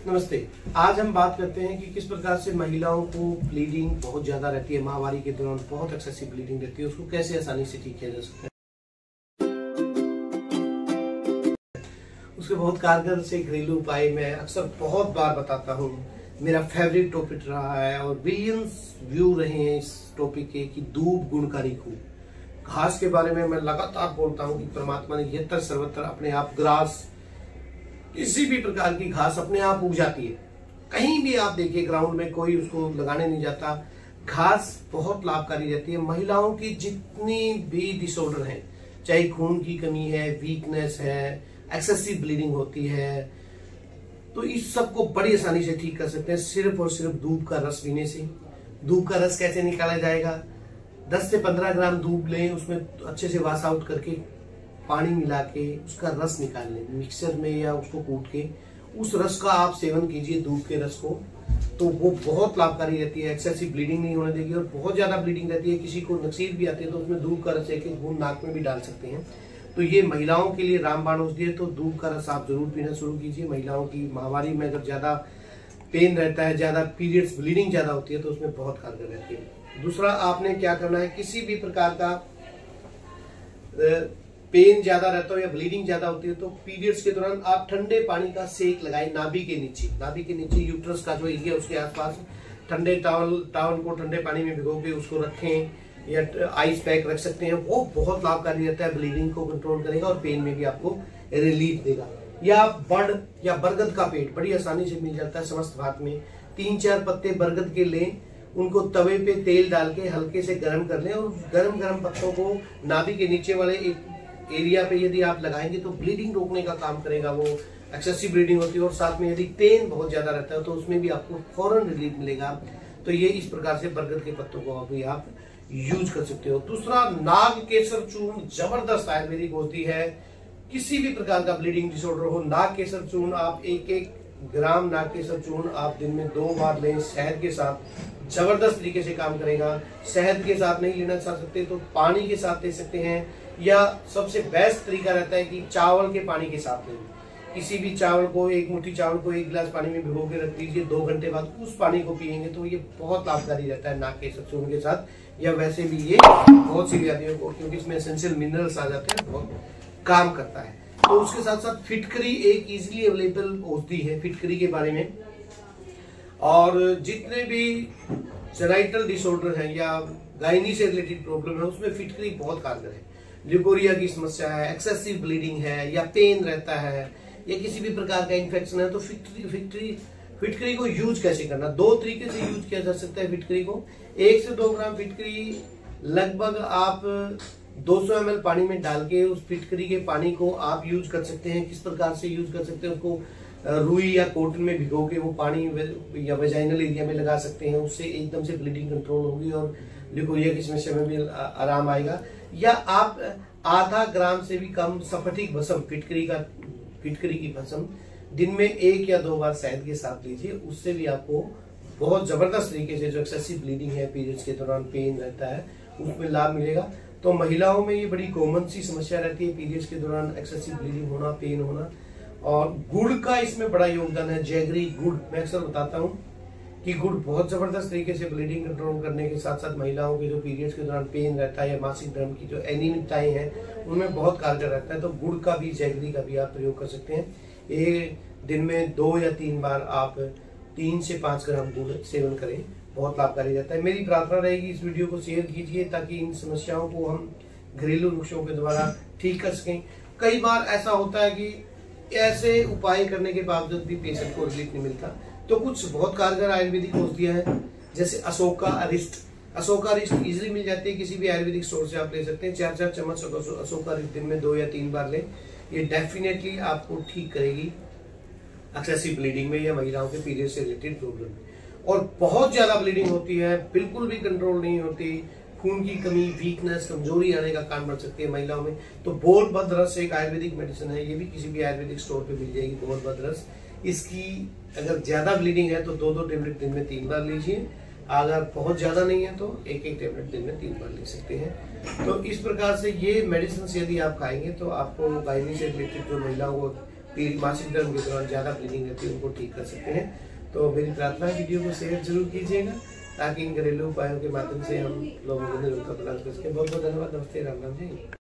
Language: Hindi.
नमस्ते। आज हम बात करते हैं कि किस प्रकार से महिलाओं को ब्लीडिंग बहुत ज्यादा रहती है, माहवारी के दौरान बहुत एक्सेसिव ब्लीडिंग रहती है, उसको कैसे आसानी से ठीक किया जा सकता है। उसके बहुत कारगर से घरेलू उपाय मैं अक्सर बहुत बार बताता हूँ। मेरा फेवरेट टॉपिक रहा है और बिलियंस व्यू रहे हैं इस टॉपिक के कि दूब गुणकारी खूब। घास के बारे में मैं लगातार बोलता हूँ कि परमात्मा ने यत्र सर्वत्र अपने आप ग्रास, किसी भी प्रकार की घास अपने आप उग जाती है। कहीं भी आप देखिए ग्राउंड में कोई उसको लगाने नहीं जाता। घास बहुत लाभकारी रहती है। महिलाओं की जितनी भी डिसऑर्डर है, चाहे खून की कमी है, वीकनेस है, एक्सेसिव ब्लीडिंग होती है, तो इस सब को बड़ी आसानी से ठीक कर सकते हैं सिर्फ और सिर्फ दूब का रस पीने से। दूब का रस कैसे निकाला जाएगा? 10 से 15 ग्राम दूब लें, उसमें अच्छे से वॉश आउट करके पानी मिला के उसका रस निकाल लें मिक्सर में या उसको कूट के, उस रस का आप सेवन कीजिए दूब के रस को, तो वो बहुत लाभकारी रहती है। एक्सेसिव ब्लीडिंग नहीं होने देगी। और बहुत ज्यादा ब्लीडिंग रहती है, किसी को नक्सीर भी आती है, तो उसमें दूब का रस एक बूंद नाक में भी डाल सकते हैं। तो ये महिलाओं के लिए रामबाण औषधि है। तो दूब का रस आप जरूर पीना शुरू कीजिए। महिलाओं की माहवारी में अगर ज्यादा पेन रहता है, ज्यादा पीरियड्स ब्लीडिंग ज्यादा होती है, तो उसमें बहुत कारगर रहती है। दूसरा, आपने क्या करना है, किसी भी प्रकार का पेन ज्यादा रहता हो या ब्लीडिंग ज्यादा होती है, तो पीरियड्स के दौरान आप ठंडे पानी का सेक लगाएं नाभि के नीचे यूट्रस का जो एरिया उसके आसपास ठंडे टावल को ठंडे पानी में भिगो के उसको रखें, या आइस पैक रख सकते हैं। वो बहुत लाभकारी रहता है, ब्लीडिंग को कंट्रोल करेगा और पेन में भी आपको रिलीफ देगा। या बड़ या बरगद का पेड़ बड़ी आसानी से मिल जाता है समस्त भारत में। 3-4 पत्ते बरगद के लें, उनको तवे पे तेल डाल के हल्के से गर्म कर लें और गरम पत्तों को नाभि के नीचे वाले एक एरिया पे यदि आप लगाएंगे तो ब्लीडिंग रोकने का काम करेगा। वो एक्सेसिव ब्लीडिंग होती है और साथ में यदि पेन बहुत ज्यादा रहता है तो उसमें भी आपको फौरन रिलीफ मिलेगा। तो ये इस प्रकार से बरगद के पत्तों को अभी आप यूज कर सकते हो। दूसरा, नाग केसर चूर्ण जबरदस्त आयुर्वेदिक होती है। किसी भी प्रकार का ब्लीडिंग डिसऑर्डर हो, नाग केसर चूर्ण आप 1-1 ग्राम नाग केसर चूर्ण आप दिन में 2 बार लें शहद के साथ, जबरदस्त तरीके से काम करेगा। शहद के साथ नहीं लेना चाह सकते तो पानी के साथ ले सकते हैं, या सबसे बेस्ट तरीका रहता है कि चावल के पानी के साथ लें। किसी भी चावल को, एक मुट्ठी चावल को 1 गिलास पानी में भिगो के रख दीजिए, 2 घंटे बाद उस पानी को पिएंगे तो ये बहुत लाभकारी रहता है नाग केसर चूर्ण के साथ। या वैसे भी ये बहुत सी बीमारियों को, क्योंकि इसमें एसेंशियल मिनरल्स आ जाते हैं, बहुत काम करता है। तो उसके साथ साथ फिटकरी एक इजीली अवेलेबल औषधि है। फिटकरी के बारे में, और जितने भी जेनाइटल डिसऑर्डर है या गायनी से रिलेटेड प्रॉब्लम है, उसमें फिटकरी बहुत कारगर है। ल्यूकोरिया की समस्या है, एक्सेसिव ब्लीडिंग है, या पेन रहता है, या किसी भी प्रकार का इन्फेक्शन है, तो फिटकरी को यूज कैसे करना? 2 तरीके से यूज किया जा सकता है फिटकरी को। 1 से 2 ग्राम फिटकरी लगभग आप 200 ml पानी में डाल के उस फिटकरी के पानी को आप यूज कर सकते हैं। किस प्रकार से यूज कर सकते हैं? उसको रुई या कॉटन में भिगो के वो पानी या वेजाइनल एरिया में लगा सकते हैं। उससे एकदम से ब्लीडिंग कंट्रोल होगी और ल्यूकोरिया की समस्या में भी आराम आएगा। या आप आधा ग्राम से भी कम स्फटिक भस्म, फिटकरी की भस्म दिन में 1 या 2 बार शहद के साथ लीजिए। उससे भी आपको बहुत जबरदस्त तरीके से जो एक्सेसिव ब्लीडिंग है, पीरियड्स के दौरान पेन रहता है, उसमें लाभ मिलेगा। तो महिलाओं में ये बड़ी कॉमन सी समस्या रहती है, पीरियड्स के दौरान एक्सेसिव ब्लीडिंग होना, पेन होना। और गुड़ का इसमें बड़ा योगदान है। जैगरी गुड़, मैं अक्सर बताता हूँ कि गुड़ बहुत जबरदस्त तरीके से ब्लीडिंग कंट्रोल करने के साथ साथ महिलाओं के जो पीरियड्स के दौरान पेन रहता है या मासिक धर्म की जो एनीमिकताएं हैं उनमें बहुत कारगर रहता है। तो गुड़ का भी, जैगरी का भी आप प्रयोग कर सकते हैं। एक दिन में 2 या 3 बार आप 3 से 5 ग्राम गुड़ सेवन करें, बहुत लाभकारी रहता है। मेरी प्रार्थना रहेगी इस वीडियो को शेयर कीजिए ताकि इन समस्याओं को हम घरेलू नुस्खों के द्वारा ठीक कर सकें। कई बार ऐसा होता है कि ऐसे उपाय करने के बावजूद भी पेशेंट को रिलीफ नहीं मिलता, तो कुछ बहुत कारगर आयुर्वेदिक औषधियां हैं, जैसे अशोका अरिष्ट इजीली मिल जाती है। किसी भी आयुर्वेदिक स्टोर से आप ले सकते हैं। 4-4 चम्मच अशोका अरिष्ट दिन में 2 या 3 बार लें। ये डेफिनेटली आपको ठीक करेगी एक्सेसिव ब्लीडिंग में या महिलाओं के पीरियड से रिलेटेड प्रॉब्लम में। और बहुत ज्यादा ब्लीडिंग होती है, बिल्कुल भी कंट्रोल नहीं होती, खून की कमी, वीकनेस, कमजोरी आने का कारण बन सकती है महिलाओं में, तो बोरभद्र रस एक आयुर्वेदिक मेडिसिन है। ये भी किसी भी आयुर्वेदिक स्टोर पे मिल जाएगी, बोरभद्र रस। इसकी अगर ज्यादा ब्लीडिंग है तो 2-2 टेबलेट दिन में 3 बार लीजिए। अगर बहुत ज्यादा नहीं है तो 1-1 टेबलेट दिन में 3 बार ले सकते हैं। तो इस प्रकार से ये मेडिसिन यदि आप खाएंगे तो आपको गायनी से रिलेटेड जो महिलाओं को मासिक धर्म के दौरान ज्यादा ब्लीडिंग रहती है उनको ठीक कर सकते हैं। तो मेरी प्रार्थना है वीडियो को शेयर जरूर कीजिएगा ताकि इन घरेलू उपायों के माध्यम से हम लोगों को निरोधकता प्रदान कर सकें। बहुत बहुत धन्यवाद। नमस्ते, राम राम जी।